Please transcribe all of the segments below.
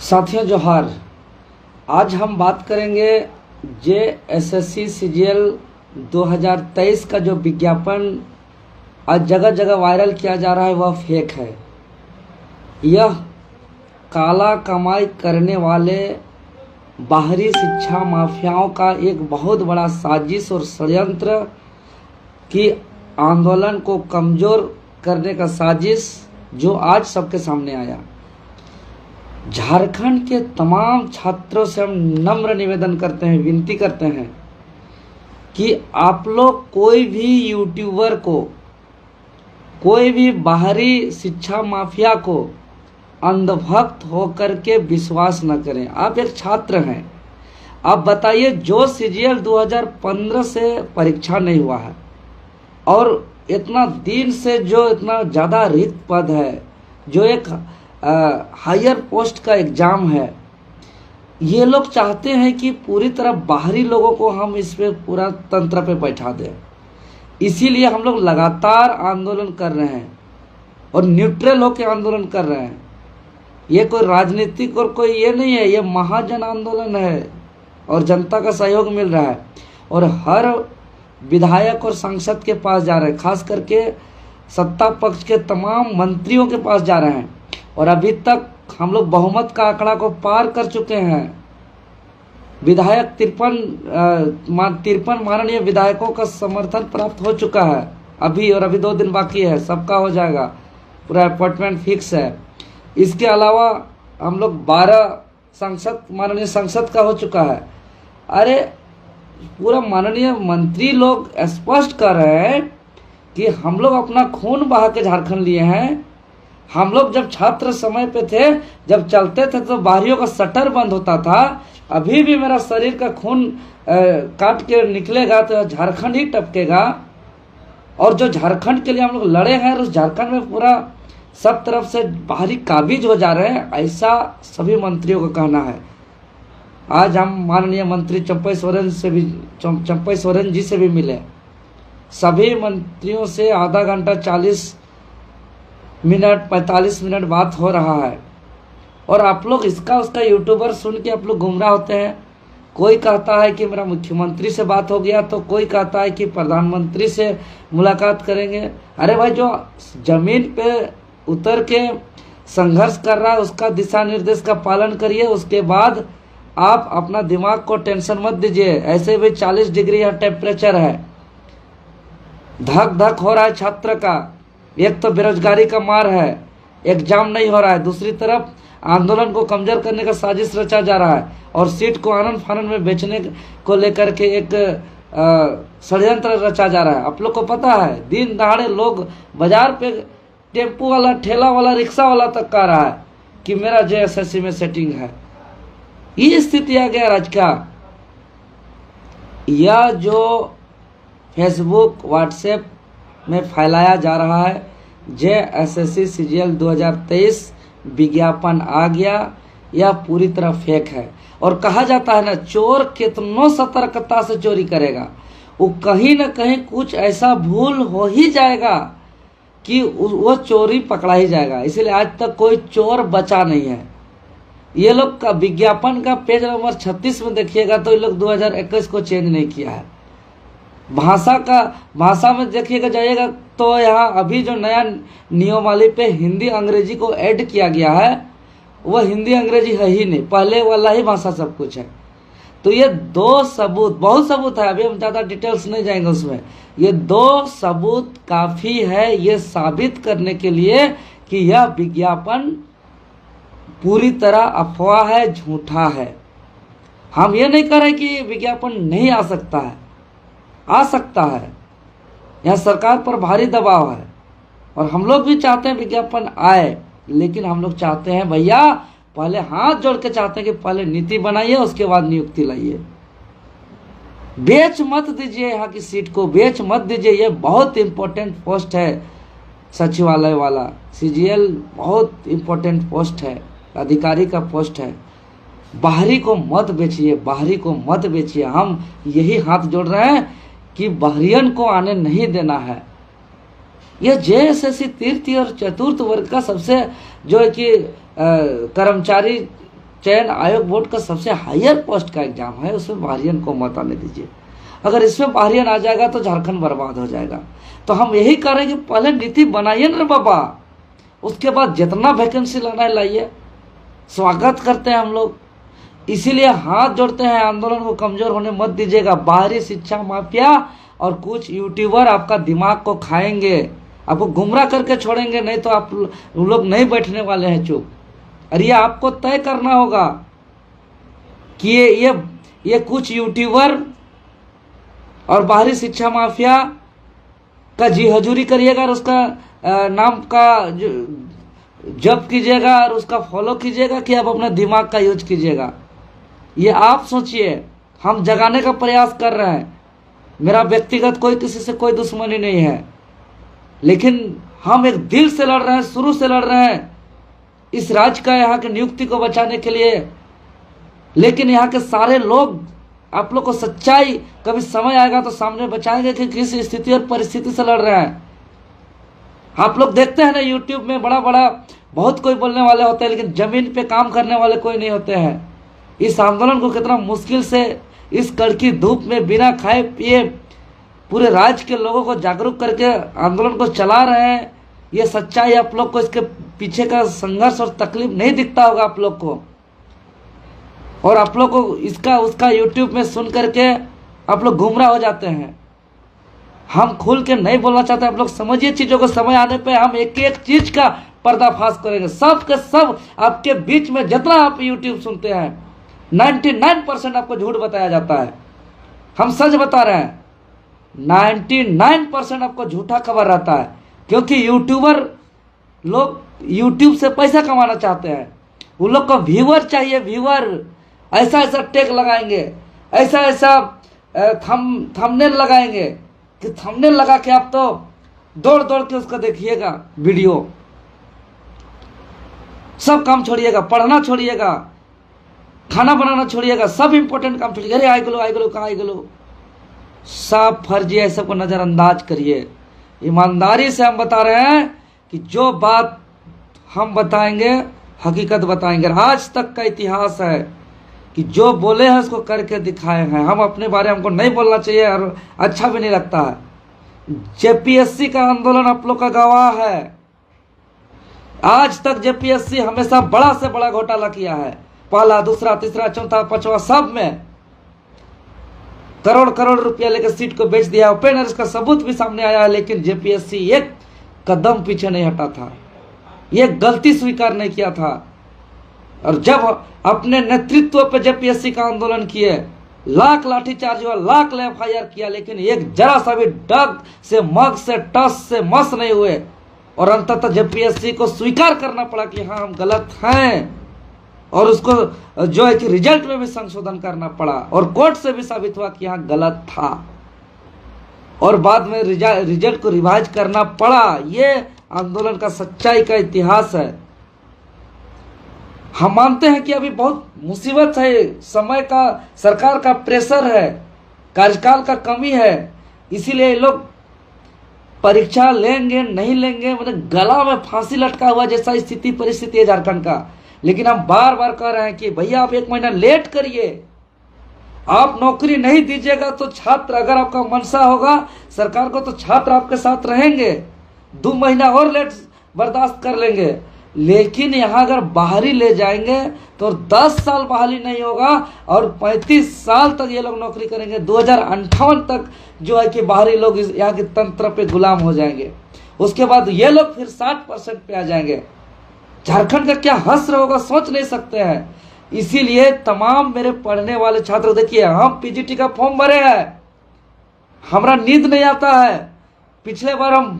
साथियों जोहार। आज हम बात करेंगे जेएसएससी सीजीएल 2023 का जो विज्ञापन आज जगह जगह वायरल किया जा रहा है वह फेक है। यह काला कमाई करने वाले बाहरी शिक्षा माफियाओं का एक बहुत बड़ा साजिश और षड्यंत्र की आंदोलन को कमज़ोर करने का साजिश जो आज सबके सामने आया। झारखंड के तमाम छात्रों से हम नम्र निवेदन करते हैं, विनती करते हैं कि आप लोग कोई भी यूट्यूबर को, कोई भी बाहरी शिक्षा माफिया को अंधभक्त होकर के विश्वास न करें। आप एक छात्र हैं, आप बताइए जो सीजीएल 2015 से परीक्षा नहीं हुआ है और इतना दिन से जो इतना ज़्यादा रिक्त पद है, जो एक हायर पोस्ट का एग्ज़ाम है, ये लोग चाहते हैं कि पूरी तरह बाहरी लोगों को हम इस पे पूरा तंत्र पे बैठा दें। इसीलिए हम लोग लगातार आंदोलन कर रहे हैं और न्यूट्रल होकर आंदोलन कर रहे हैं। ये कोई राजनीतिक और कोई ये नहीं है, ये महाजन आंदोलन है और जनता का सहयोग मिल रहा है और हर विधायक और सांसद के पास जा रहे हैं, खास करके सत्ता पक्ष के तमाम मंत्रियों के पास जा रहे हैं और अभी तक हम लोग बहुमत का आंकड़ा को पार कर चुके हैं। विधायक 53 माननीय विधायकों का समर्थन प्राप्त हो चुका है अभी, और अभी 2 दिन बाकी है, सबका हो जाएगा, पूरा अपॉइंटमेंट फिक्स है। इसके अलावा हम लोग 12 माननीय संसद का हो चुका है। अरे पूरा माननीय मंत्री लोग स्पष्ट कर रहे हैं कि हम लोग अपना खून बहा के झारखंड लिए हैं। हम लोग जब छात्र समय पे थे, जब चलते थे तो बाहरियों का शटर बंद होता था। अभी भी मेरा शरीर का खून काट के निकलेगा तो झारखंड ही टपकेगा। और जो झारखंड के लिए हम लोग लड़े हैं, उस झारखंड में पूरा सब तरफ से बाहरी काबिज हो जा रहे हैं, ऐसा सभी मंत्रियों का कहना है। आज हम माननीय मंत्री चंपई सोरेन जी से भी मिले। सभी मंत्रियों से आधा घंटा 40 मिनट 45 मिनट बात हो रहा है और आप लोग इसका उसका यूट्यूबर सुन के आप लोग गुमराह होते हैं। कोई कहता है कि मेरा मुख्यमंत्री से बात हो गया, तो कोई कहता है कि प्रधानमंत्री से मुलाकात करेंगे। अरे भाई, जो जमीन पे उतर के संघर्ष कर रहा है उसका दिशा निर्देश का पालन करिए। उसके बाद आप अपना दिमाग को टेंशन मत दीजिए। ऐसे भी 40 डिग्री यहाँ टेम्परेचर है, धक धक हो रहा है छात्र का। एक तो बेरोजगारी का मार है, एग्जाम नहीं हो रहा है, दूसरी तरफ आंदोलन को कमजोर करने का साजिश रचा जा रहा है और सीट को आनंद फानंद में बेचने को लेकर के एक षड्यंत्र रचा जा रहा है। आप लोग को पता है, दिन दहाड़े लोग बाजार पे टेम्पू वाला, ठेला वाला, रिक्शा वाला तक कह रहा है कि मेरा जेएसएससी में सेटिंग है। ये स्थिति आ गया राज्य का। यह जो फेसबुक व्हाट्सएप में फैलाया जा रहा है जेएसएससी सीजीएल 2023 विज्ञापन आ गया, यह पूरी तरह फेक है। और कहा जाता है ना, चोर कितनों सतर्कता से चोरी करेगा, वो कहीं ना कहीं कुछ ऐसा भूल हो ही जाएगा कि वो चोरी पकड़ा ही जाएगा। इसलिए आज तक कोई चोर बचा नहीं है। ये लोग का विज्ञापन का पेज नंबर 36 में देखिएगा तो ये लोग 2021 को चेंज नहीं किया है। भाषा में देखिएगा जाइएगा तो यहाँ अभी जो नया नियमावली पे हिंदी अंग्रेजी को ऐड किया गया है, वह हिंदी अंग्रेजी है ही नहीं, पहले वाला ही भाषा सब कुछ है। तो ये 2 सबूत, बहुत सबूत है, अभी हम ज़्यादा डिटेल्स नहीं जाएंगे उसमें। ये 2 सबूत काफ़ी है ये साबित करने के लिए कि यह विज्ञापन पूरी तरह अफवाह है, झूठा है। हम ये नहीं कह रहे कि विज्ञापन नहीं आ सकता है, आ सकता है। यहाँ सरकार पर भारी दबाव है और हम लोग भी चाहते हैं विज्ञापन आए, लेकिन हम लोग चाहते हैं भैया, पहले हाथ जोड़ के चाहते हैं कि पहले नीति बनाइए, उसके बाद नियुक्ति लाइए। बेच मत दीजिए यहाँ की सीट को, बेच मत दीजिए। ये बहुत इम्पोर्टेंट पोस्ट है, सचिवालय वाला सीजीएल बहुत इम्पोर्टेंट पोस्ट है, अधिकारी का पोस्ट है। बाहरी को मत बेचिए, बाहरी को मत बेचिए। हम यही हाथ जोड़ रहे हैं कि बाहरियन को आने नहीं देना है। यह जेएसएससी तृतीय और चतुर्थ वर्ग का सबसे जो है कि कर्मचारी चयन आयोग बोर्ड का सबसे हायर पोस्ट का एग्जाम है, उसमें बाहरियन को मत आने दीजिए। अगर इसमें बाहरियन आ जाएगा तो झारखंड बर्बाद हो जाएगा। तो हम यही करें कि पहले नीति बनाइए ना बाबा, उसके बाद जितना वैकेंसी लाना है लाइए। स्वागत करते हैं हम लोग, इसीलिए हाथ जोड़ते हैं, आंदोलन को कमजोर होने मत दीजिएगा। बाहरी शिक्षा माफिया और कुछ यूट्यूबर आपका दिमाग को खाएंगे, आपको गुमराह करके छोड़ेंगे, नहीं तो आप लोग नहीं बैठने वाले हैं चुप। और ये आपको तय करना होगा कि ये कुछ यूट्यूबर और बाहरी शिक्षा माफिया का जी हजूरी करिएगा और उसका नाम का जप कीजिएगा और उसका फॉलो कीजिएगा कि आप अपना दिमाग का यूज कीजिएगा। ये आप सोचिए, हम जगाने का प्रयास कर रहे हैं। मेरा व्यक्तिगत कोई किसी से कोई दुश्मनी नहीं है, लेकिन हम एक दिल से लड़ रहे हैं, शुरू से लड़ रहे हैं इस राज्य का, यहाँ की नियुक्ति को बचाने के लिए। लेकिन यहाँ के सारे लोग आप लोग को सच्चाई कभी समय आएगा तो सामने बचाएंगे कि किस स्थिति और परिस्थिति से लड़ रहे हैं। आप लोग देखते हैं ना यूट्यूब में बड़ा बड़ा बहुत कोई बोलने वाले होते हैं, लेकिन जमीन पे काम करने वाले कोई नहीं होते हैं। इस आंदोलन को कितना मुश्किल से इस कड़की धूप में बिना खाए पिए पूरे राज्य के लोगों को जागरूक करके आंदोलन को चला रहे हैं। ये सच्चाई आप लोग को, इसके पीछे का संघर्ष और तकलीफ नहीं दिखता होगा आप लोग को, और आप लोग को इसका उसका यूट्यूब में सुन करके आप लोग गुमराह हो जाते हैं। हम खुल के नहीं बोलना चाहते, आप लोग समझिए चीज़ों को। समय आने पे हम एक एक चीज़ का पर्दाफाश करेंगे, सब के सब आपके बीच में। जितना आप यूट्यूब सुनते हैं 99% आपको झूठ बताया जाता है, हम सच बता रहे हैं। 99% आपको झूठा खबर रहता है, क्योंकि यूट्यूबर लोग यूट्यूब से पैसा कमाना चाहते हैं। उन लोग को व्यूअर चाहिए, व्यूअर। ऐसा ऐसा टैग लगाएंगे, ऐसा ऐसा थंबनेल लगाएंगे कि थंबनेल लगा के आप तो दौड़ दौड़ के उसका देखिएगा वीडियो। सब काम छोड़िएगा, पढ़ना छोड़िएगा, खाना बनाना छोड़िएगा, सब इंपॉर्टेंट काम छोड़िएगा। अरे आई गलो कहाँ आई गलो, सब फर्जी है, सबको नज़रअंदाज करिए। ईमानदारी से हम बता रहे हैं कि जो बात हम बताएंगे हकीकत बताएंगे। आज तक का इतिहास है कि जो बोले हैं उसको करके दिखाए हैं। हम अपने बारे में हमको नहीं बोलना चाहिए और अच्छा भी नहीं लगता है। जेपीएससी का आंदोलन आप लोग का गवाह है। आज तक जेपीएससी हमेशा बड़ा से बड़ा घोटाला किया है, पहला, दूसरा, तीसरा, चौथा, पांचवा, सब में करोड़ करोड़ रुपया लेकर सीट को बेच दिया। ओपन इसका सबूत भी सामने आया है, लेकिन जेपीएससी एक कदम पीछे नहीं हटा था, ये गलती स्वीकार नहीं किया था। और जब अपने नेतृत्व पे जेपीएससी का आंदोलन किए, लाख लाठीचार्ज हुआ, लाख एफआईआर किया, लेकिन एक जरा सा भी डग से, मग से, टस से मस नहीं हुए। और अंततः जेपीएससी को स्वीकार करना पड़ा कि हाँ हम गलत हैं, और उसको जो है कि रिजल्ट में भी संशोधन करना पड़ा, और कोर्ट से भी साबित हुआ कि हाँ गलत था, और बाद में रिजल्ट को रिवाइज करना पड़ा। ये आंदोलन का सच्चाई का इतिहास है। हम मानते हैं कि अभी बहुत मुसीबत है, समय का, सरकार का प्रेशर है, कार्यकाल का कमी है, इसीलिए लोग परीक्षा लेंगे नहीं लेंगे, मतलब गला में फांसी लटका हुआ जैसा स्थिति परिस्थिति है झारखंड का। लेकिन हम बार बार कह रहे हैं कि भैया आप 1 महीना लेट करिए, आप नौकरी नहीं दीजिएगा तो छात्र, अगर आपका मनसा होगा सरकार को, तो छात्र आपके साथ रहेंगे। 2 महीना और लेट बर्दाश्त कर लेंगे, लेकिन यहाँ अगर बाहरी ले जाएंगे तो 10 साल बहाली नहीं होगा, और 35 साल तक ये लोग नौकरी करेंगे। 2058 तक जो है कि बाहरी लोग यहाँ के तंत्र पे गुलाम हो जाएंगे। उसके बाद ये लोग फिर 60% पे आ जाएंगे। झारखंड का क्या हश्र होगा सोच नहीं सकते हैं। इसीलिए तमाम मेरे पढ़ने वाले छात्र, देखिए हम पीजीटी का फॉर्म भरे हैं, हमारा नींद नहीं आता है। पिछले बार हम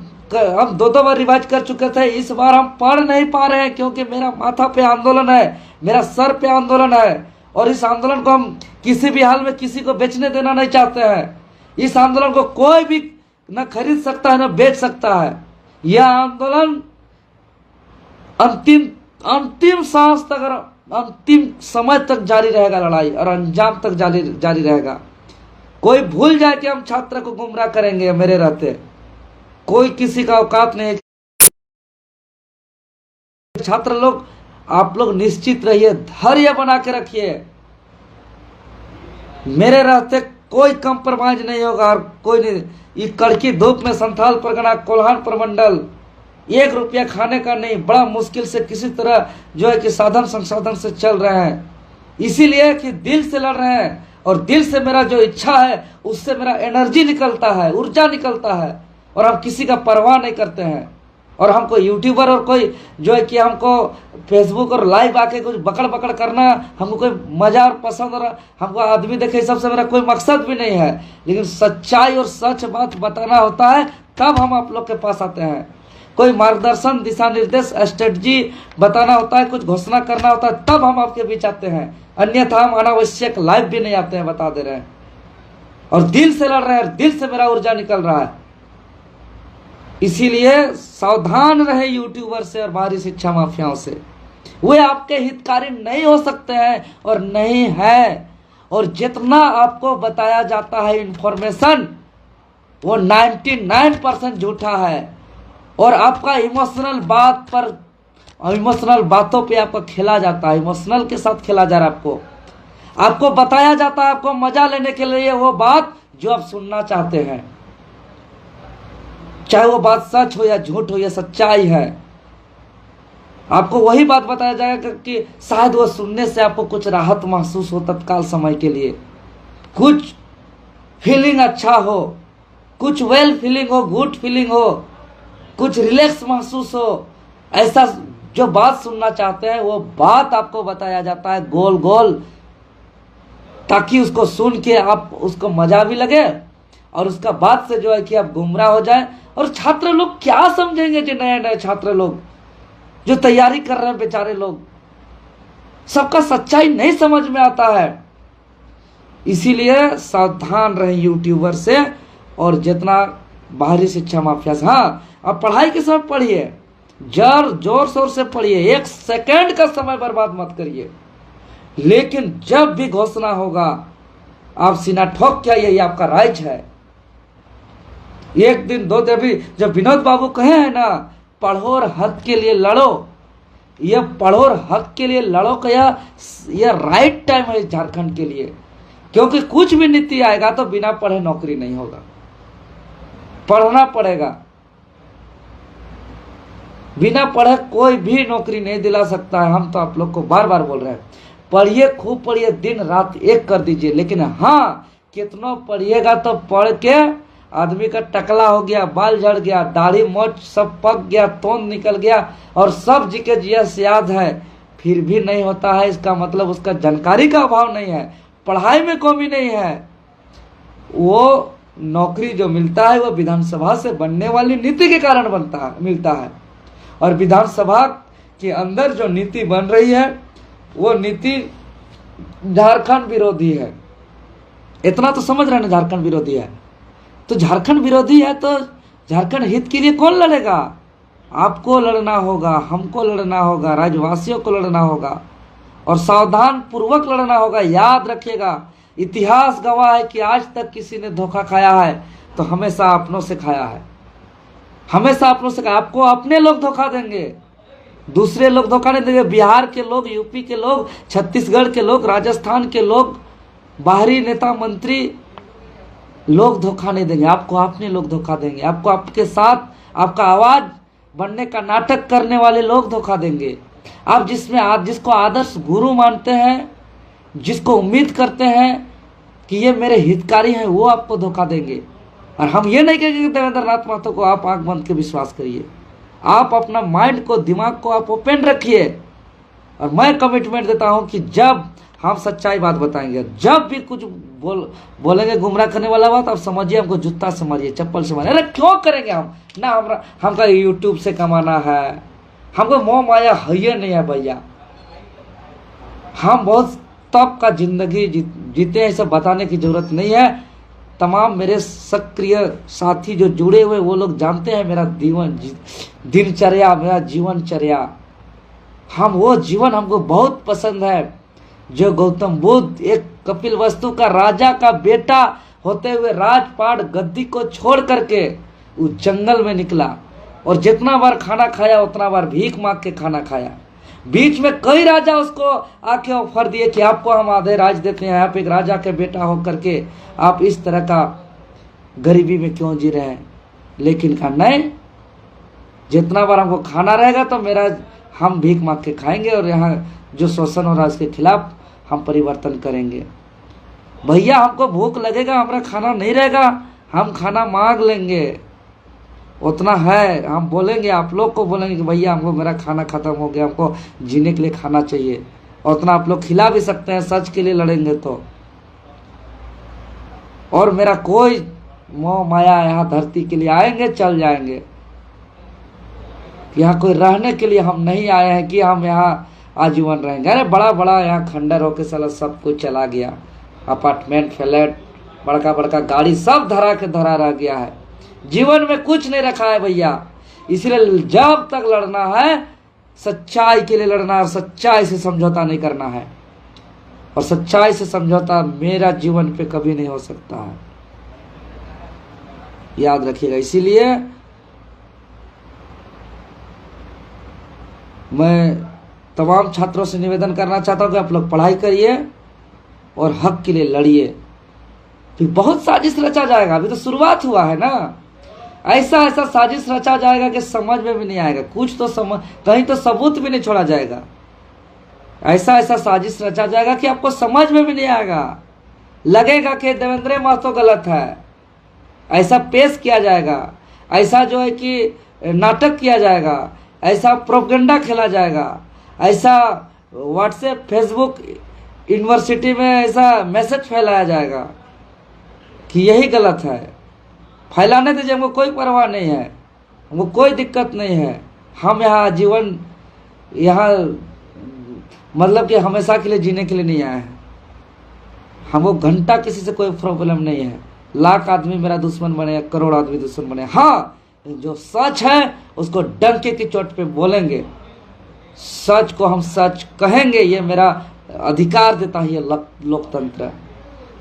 2 बार रिवाइज कर चुके थे, इस बार हम पढ़ नहीं पा रहे हैं, क्योंकि मेरा माथा पे आंदोलन है, मेरा सर पे आंदोलन है, और इस आंदोलन को हम किसी भी हाल में किसी को बेचने देना नहीं चाहते हैं। इस आंदोलन को कोई भी न खरीद सकता है न बेच सकता है। यह आंदोलन अंतिम सांस तक, अंतिम समय तक जारी रहेगा लड़ाई, और अंजाम तक जारी रहेगा। कोई भूल जाए कि हम छात्र को गुमराह करेंगे मेरे रहते, कोई किसी का औकात नहीं। छात्र लोग आप लोग निश्चित रहिए, धैर्य बना के रखिए। मेरे रहते कोई कंप्रोमाइज नहीं होगा और कोई नहीं। ये कड़की धूप में संथाल परगना कोल्हान प्रमंडल 1 रुपया खाने का नहीं, बड़ा मुश्किल से किसी तरह जो है कि साधन संसाधन से चल रहे हैं, इसीलिए कि दिल से लड़ रहे हैं। और दिल से मेरा जो इच्छा है उससे मेरा एनर्जी निकलता है, ऊर्जा निकलता है, और हम किसी का परवाह नहीं करते हैं। और हमको यूट्यूबर और कोई जो है कि हमको फेसबुक और लाइव आके कुछ बकड़ बकड़ करना हमको कोई मजा और पसंद और हमको आदमी देखे सबसे मेरा कोई मकसद भी नहीं है। लेकिन सच्चाई और सच बात बताना होता है, तब हम आप लोग के पास आते हैं। कोई मार्गदर्शन, दिशा निर्देश, स्ट्रेटजी बताना होता है, कुछ घोषणा करना होता है, तब हम आपके बीच आते हैं। अन्यथा हम अनावश्यक लाइव भी नहीं आते हैं, बता दे रहे हैं। और दिल से लड़ रहे हैं, दिल से मेरा ऊर्जा निकल रहा है। इसीलिए सावधान रहे यूट्यूबर से और बाहरी शिक्षा माफियाओं से। वे आपके हितकारी नहीं हो सकते हैं और नहीं है। और जितना आपको बताया जाता है इंफॉर्मेशन, वो 99% झूठा है। और आपका इमोशनल बातों पे आपका खेला जाता है, इमोशनल के साथ खेला जा रहा है। आपको बताया जाता है, आपको मजा लेने के लिए वो बात जो आप सुनना चाहते हैं, चाहे वो बात सच हो या झूठ हो या सच्चाई है। आपको वही बात बताया जाएगा कि शायद वो सुनने से आपको कुछ राहत महसूस हो तत्काल समय के लिए, कुछ फीलिंग अच्छा हो, कुछ वेल फीलिंग हो, गुड फीलिंग हो, कुछ रिलैक्स महसूस हो। ऐसा जो बात सुनना चाहते हैं वो बात आपको बताया जाता है गोल गोल, ताकि उसको सुन के आप उसको मजा भी लगे और उसका बात से जो है कि आप गुमराह हो जाए। और छात्र लोग क्या समझेंगे, जो नए नए छात्र लोग जो तैयारी कर रहे हैं, बेचारे लोग, सबका सच्चाई नहीं समझ में आता है। इसीलिए सावधान रहे यूट्यूबर से और जितना बाहरी शिक्षा माफिया से। हाँ, अब पढ़ाई के समय पढ़िए, जोर शोर से पढ़िए, 1 सेकंड का समय बर्बाद मत करिए। लेकिन जब भी घोषणा होगा आप सीना ठोक के आइए, ये आपका राइट है। 1 दिन 2 दिन भी जब विनोद बाबू कहे हैं ना, पढ़ो और हक के लिए लड़ो, ये पढ़ो और हक के लिए लड़ो का यह राइट टाइम है झारखंड के लिए। क्योंकि कुछ भी नीति आएगा तो बिना पढ़े नौकरी नहीं होगा, पढ़ना पड़ेगा। बिना पढ़े कोई भी नौकरी नहीं दिला सकता है। हम तो आप लोग को बार बार बोल रहे हैं, पढ़िए, खूब पढ़िए, दिन रात एक कर दीजिए। लेकिन हाँ, कितना पढ़िएगा तो पढ़ के आदमी का टकला हो गया, बाल झड़ गया, दाढ़ी मोछ सब पक गया, तोंद निकल गया और सब जी के जीएस याद है, फिर भी नहीं होता है, इसका मतलब उसका जानकारी का अभाव नहीं है, पढ़ाई में कमी नहीं है। वो नौकरी जो मिलता है वो विधानसभा से बनने वाली नीति के कारण मिलता है। और विधानसभा के अंदर जो नीति बन रही है वो नीति झारखंड विरोधी है। इतना तो समझ रहे हैं ना, झारखंड विरोधी है। तो झारखंड विरोधी है तो झारखंड हित के लिए कौन लड़ेगा? आपको लड़ना होगा, हमको लड़ना होगा, राज्यवासियों को लड़ना होगा और सावधान पूर्वक लड़ना होगा। याद रखिएगा, इतिहास गवाह है कि आज तक किसी ने धोखा खाया है तो हमेशा अपनों से खाया है, हमेशा अपनों से खाया। आपको अपने लोग धोखा देंगे, दूसरे लोग धोखा नहीं देंगे। बिहार के लोग, यूपी के लोग, छत्तीसगढ़ के लोग, राजस्थान के लोग, बाहरी नेता मंत्री लोग धोखा नहीं देंगे, आपको अपने लोग धोखा देंगे। आपको आपके साथ आपका आवाज बनने का नाटक करने वाले लोग धोखा देंगे। आप जिसको आदर्श गुरु मानते हैं, जिसको उम्मीद करते हैं कि ये मेरे हितकारी हैं, वो आपको धोखा देंगे। और हम ये नहीं कहेंगे कि देवेंद्र नाथ महतो को आप आंख बंद के विश्वास करिए। आप अपना माइंड को, दिमाग को आप ओपन रखिए। और मैं कमिटमेंट देता हूं कि जब हम सच्चाई बात बताएंगे, जब भी कुछ बोलेंगे गुमराह करने वाला बात, आप समझिए हमको जूता से मारिए, चप्पल से मारिए। अरे क्यों करेंगे हम ना, हमका यूट्यूब से कमाना है, हमको मोह माया है नहीं है भैया। हम बहुत तब का जिंदगी जीते हैं, सब बताने की जरूरत नहीं है। तमाम मेरे सक्रिय साथी जो जुड़े हुए वो लोग जानते हैं मेरा दिनचर्या, मेरा जीवनचर्या। वो जीवन हमको बहुत पसंद है जो गौतम बुद्ध एक कपिल वस्तु का राजा का बेटा होते हुए राजपाट गद्दी को छोड़ करके उस जंगल में निकला और जितना बार खाना खाया उतना बार भीख मांग के खाना खाया। बीच में कई राजा उसको आके ऑफर दिए कि आपको हम आधे राज देते हैं, आप एक राजा के बेटा हो करके आप इस तरह का गरीबी में क्यों जी रहे हैं। लेकिन कहा नहीं, जितना बार हमको खाना रहेगा तो मेरा हम भीख मांग के खाएंगे और यहाँ जो शोषण हो रहा है उसके खिलाफ हम परिवर्तन करेंगे। भैया हमको भूख लगेगा, हमारा खाना नहीं रहेगा, हम खाना मांग लेंगे, उतना है हम बोलेंगे, आप लोग को बोलेंगे कि भैया हमको मेरा खाना खत्म हो गया, हमको जीने के लिए खाना चाहिए, उतना आप लोग खिला भी सकते हैं सच के लिए लड़ेंगे तो। और मेरा कोई मोह माया, यहाँ धरती के लिए आएंगे चल जाएंगे, यहाँ कोई रहने के लिए हम नहीं आए हैं कि हम यहाँ आजीवन रहेंगे। अरे बड़ा बड़ा यहाँ खंडर होके साला सब कुछ चला गया, अपार्टमेंट फ्लैट बड़का बड़का गाड़ी सब धरा के धरा रह गया है, जीवन में कुछ नहीं रखा है भैया। इसलिए जब तक लड़ना है सच्चाई के लिए लड़ना है और सच्चाई से समझौता नहीं करना है, और सच्चाई से समझौता मेरा जीवन पे कभी नहीं हो सकता है, याद रखिएगा। इसीलिए मैं तमाम छात्रों से निवेदन करना चाहता हूं कि आप लोग पढ़ाई करिए और हक के लिए लड़िए। फिर बहुत साजिश रचा जाएगा, अभी तो शुरुआत हुआ है ना। ऐसा ऐसा साजिश रचा जाएगा कि समझ में भी नहीं आएगा, कुछ तो समझ, कहीं तो सबूत भी नहीं छोड़ा जाएगा। ऐसा ऐसा साजिश रचा जाएगा कि आपको समझ में भी नहीं आएगा, लगेगा कि देवेंद्र महतो गलत है। ऐसा पेश किया जाएगा, ऐसा जो है कि नाटक किया जाएगा, ऐसा प्रोपेगेंडा खेला जाएगा, ऐसा व्हाट्सएप फेसबुक यूनिवर्सिटी में ऐसा मैसेज फैलाया जाएगा कि यही गलत है। फैलाने दीजिए, हमको कोई परवाह नहीं है, हमको कोई दिक्कत नहीं है। हम यहाँ जीवन यहाँ मतलब कि हमेशा के लिए जीने के लिए नहीं आए हैं। हमको घंटा किसी से कोई प्रॉब्लम नहीं है, लाख आदमी मेरा दुश्मन बने, करोड़ आदमी दुश्मन बने, हाँ जो सच है उसको डंके की चोट पे बोलेंगे, सच को हम सच कहेंगे, ये मेरा अधिकार देता है ये लोकतंत्र।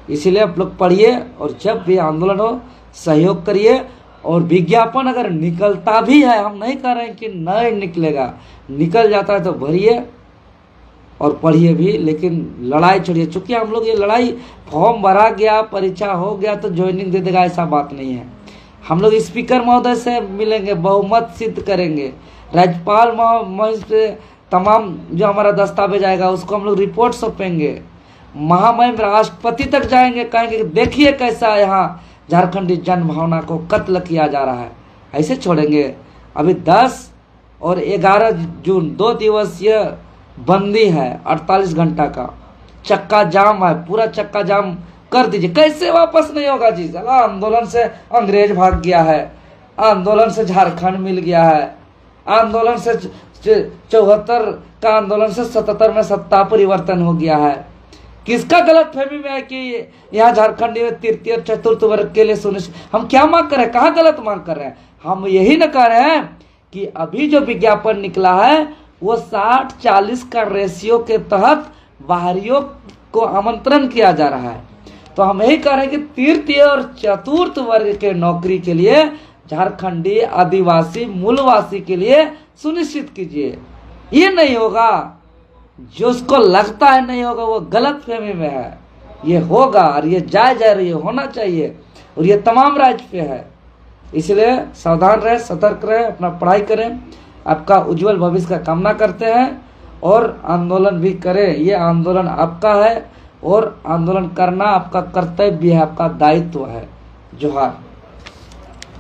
इसीलिए आप लोग पढ़िए और जब भी आंदोलन हो सहयोग करिए। और विज्ञापन अगर निकलता भी है, हम नहीं कह रहे हैं कि नहीं निकलेगा, निकल जाता है तो भरिए और पढ़िए भी, लेकिन लड़ाई छोड़िए। चूँकि हम लोग ये लड़ाई फॉर्म भरा गया, परीक्षा हो गया तो ज्वाइनिंग दे देगा, ऐसा बात नहीं है। हम लोग स्पीकर महोदय से मिलेंगे, बहुमत सिद्ध करेंगे, राज्यपाल महोदय से तमाम जो हमारा दस्तावेज आएगा उसको हम लोग रिपोर्ट सौंपेंगे, महामहिम राष्ट्रपति तक जाएंगे, कहेंगे देखिए कैसा यहाँ झारखंडी जन भावना को कत्ल किया जा रहा है, ऐसे छोड़ेंगे। अभी 10 और 11 जून 2 दिवसीय बंदी है, 48 घंटा का चक्का जाम है, पूरा चक्का जाम कर दीजिए। कैसे वापस नहीं होगा जी, चला आंदोलन से अंग्रेज भाग गया है, आंदोलन से झारखंड मिल गया है, आंदोलन से 74 का आंदोलन से 77 में सत्ता परिवर्तन हो गया है। किसका गलत फहमी में है कि यहाँ झारखंड में तृतीय और चतुर्थ वर्ग के लिए सुनिश्चित, हम क्या मांग कर रहे हैं, कहाँ गलत मांग कर रहे हैं? हम यही न कह रहे हैं कि अभी जो विज्ञापन निकला है वो 60-40 का रेशियो के तहत बाहरियों को आमंत्रण किया जा रहा है। तो हम यही कह रहे हैं कि तृतीय और चतुर्थ वर्ग के नौकरी के लिए झारखंडी आदिवासी मूलवासी के लिए सुनिश्चित कीजिए। ये नहीं होगा, जो उसको लगता है नहीं होगा वो गलत फहमी में है, ये होगा और ये जायज है, ये होना चाहिए और ये तमाम राज्य पे है। इसलिए सावधान रहे, सतर्क रहे, अपना पढ़ाई करें, आपका उज्जवल भविष्य का कामना करते हैं और आंदोलन भी करें। ये आंदोलन आपका है और आंदोलन करना आपका कर्तव्य है, आपका दायित्व है। जोहार।